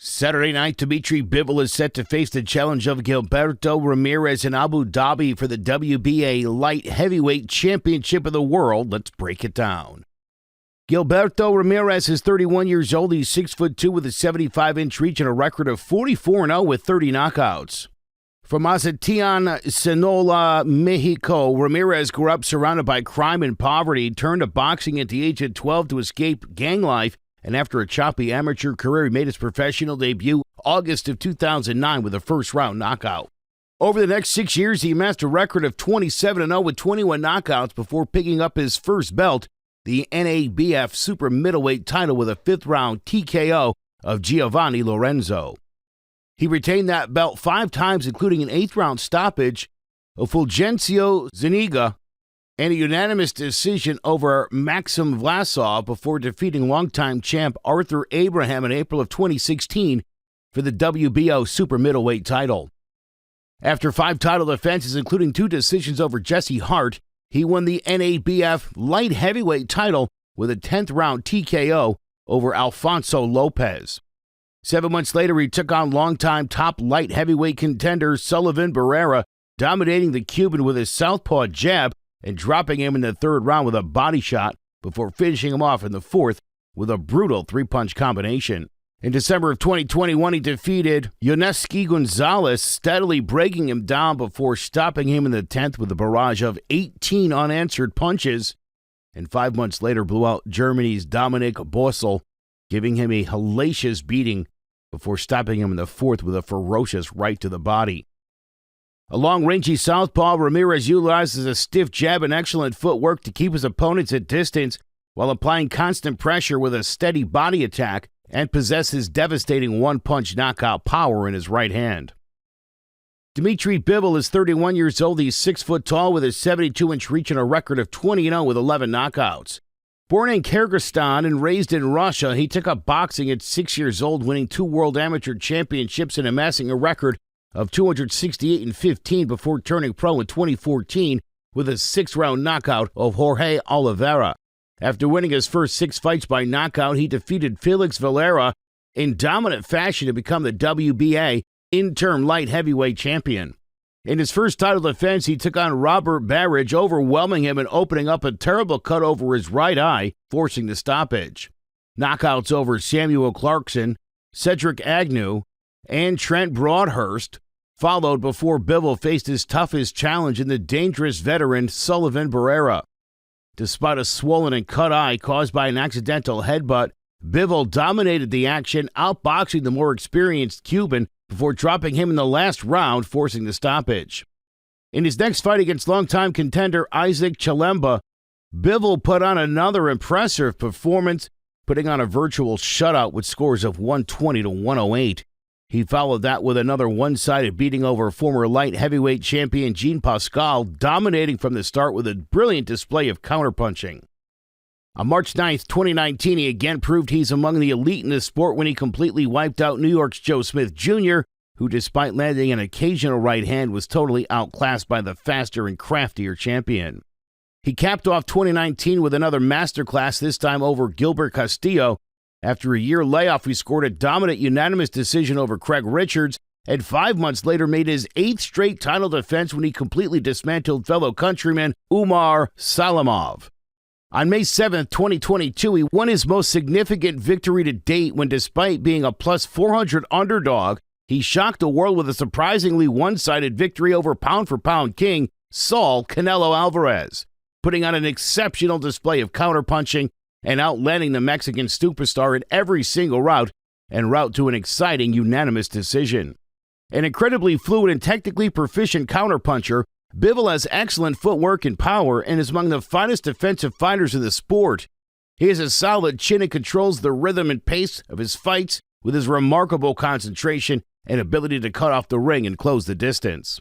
Saturday night, Dmitry Bivol is set to face the challenge of Gilberto Ramirez in Abu Dhabi for the WBA Light Heavyweight Championship of the World. Let's break it down. Gilberto Ramirez is 31 years old. He's 6'2" with a 75-inch reach and a record of 44-0 with 30 knockouts. From Mazatlan Sinaloa Mexico, Ramirez grew up surrounded by crime and poverty. He turned to boxing at the age of 12 to escape gang life, and after a choppy amateur career, he made his professional debut August of 2009 with a first-round knockout. Over the next 6 years, he amassed a record of 27-0 with 21 knockouts before picking up his first belt, the NABF super middleweight title, with a fifth-round TKO of Giovanni Lorenzo. He retained that belt 5 times, including an 8th-round stoppage of Fulgencio Zuniga and a unanimous decision over Maxim Vlasov before defeating longtime champ Arthur Abraham in April of 2016 for the WBO super middleweight title. After 5 title defenses, including 2 decisions over Jesse Hart, he won the NABF light heavyweight title with a 10th-round TKO over Alfonso Lopez. 7 months later, he took on longtime top light heavyweight contender Sullivan Barrera, dominating the Cuban with his southpaw jab and dropping him in the 3rd round with a body shot before finishing him off in the 4th with a brutal 3-punch combination. In December of 2021, he defeated Yunieski Gonzalez, steadily breaking him down before stopping him in the 10th with a barrage of 18 unanswered punches, and 5 months later blew out Germany's Dominic Boesel, giving him a hellacious beating before stopping him in the 4th with a ferocious right to the body. A long-rangy southpaw, Ramirez utilizes a stiff jab and excellent footwork to keep his opponents at distance while applying constant pressure with a steady body attack, and possesses devastating one-punch knockout power in his right hand. Dmitry Bivol is 31 years old. He's 6 foot tall with a 72-inch reach and a record of 20-0 with 11 knockouts. Born in Kyrgyzstan and raised in Russia, he took up boxing at 6 years old, winning 2 world amateur championships and amassing a record of 268-15 before turning pro in 2014 with a 6th-round knockout of Jorge Oliveira. After winning his first 6 fights by knockout, he defeated Felix Valera in dominant fashion to become the WBA interim light heavyweight champion. In his first title defense, he took on Robert Barrage, overwhelming him and opening up a terrible cut over his right eye, forcing the stoppage. Knockouts over Samuel Clarkson, Cedric Agnew, and Trent Broadhurst followed before Bivol faced his toughest challenge in the dangerous veteran Sullivan Barrera. Despite a swollen and cut eye caused by an accidental headbutt, Bivol dominated the action, outboxing the more experienced Cuban before dropping him in the last round, forcing the stoppage. In his next fight against longtime contender Isaac Chalemba, Bivol put on another impressive performance, putting on a virtual shutout with scores of 120 to 108. He followed that with another one-sided beating over former light heavyweight champion Jean Pascal, dominating from the start with a brilliant display of counterpunching. On March 9, 2019, he again proved he's among the elite in the sport when he completely wiped out New York's Joe Smith Jr., who, despite landing an occasional right hand, was totally outclassed by the faster and craftier champion. He capped off 2019 with another masterclass, this time over Gilbert Castillo. After a year layoff, he scored a dominant unanimous decision over Craig Richards, and 5 months later made his 8th straight title defense when he completely dismantled fellow countryman Umar Salamov. On May 7, 2022, he won his most significant victory to date when, despite being a plus 400 underdog, he shocked the world with a surprisingly one-sided victory over pound-for-pound king Saul Canelo Alvarez, putting on an exceptional display of counterpunching and outlanding the Mexican superstar in every single route en route to an exciting unanimous decision. An incredibly fluid and technically proficient counterpuncher, Bivol has excellent footwork and power and is among the finest defensive fighters in the sport. He has a solid chin and controls the rhythm and pace of his fights with his remarkable concentration and ability to cut off the ring and close the distance.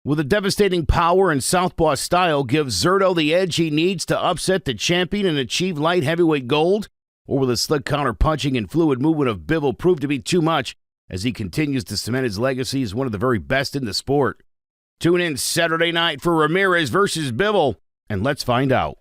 With a devastating power and southpaw style, give Zurdo the edge he needs to upset the champion and achieve light heavyweight gold? Or will the slick counter-punching and fluid movement of Bivol prove to be too much as he continues to cement his legacy as one of the very best in the sport? Tune in Saturday night for Ramirez versus Bivol, and let's find out.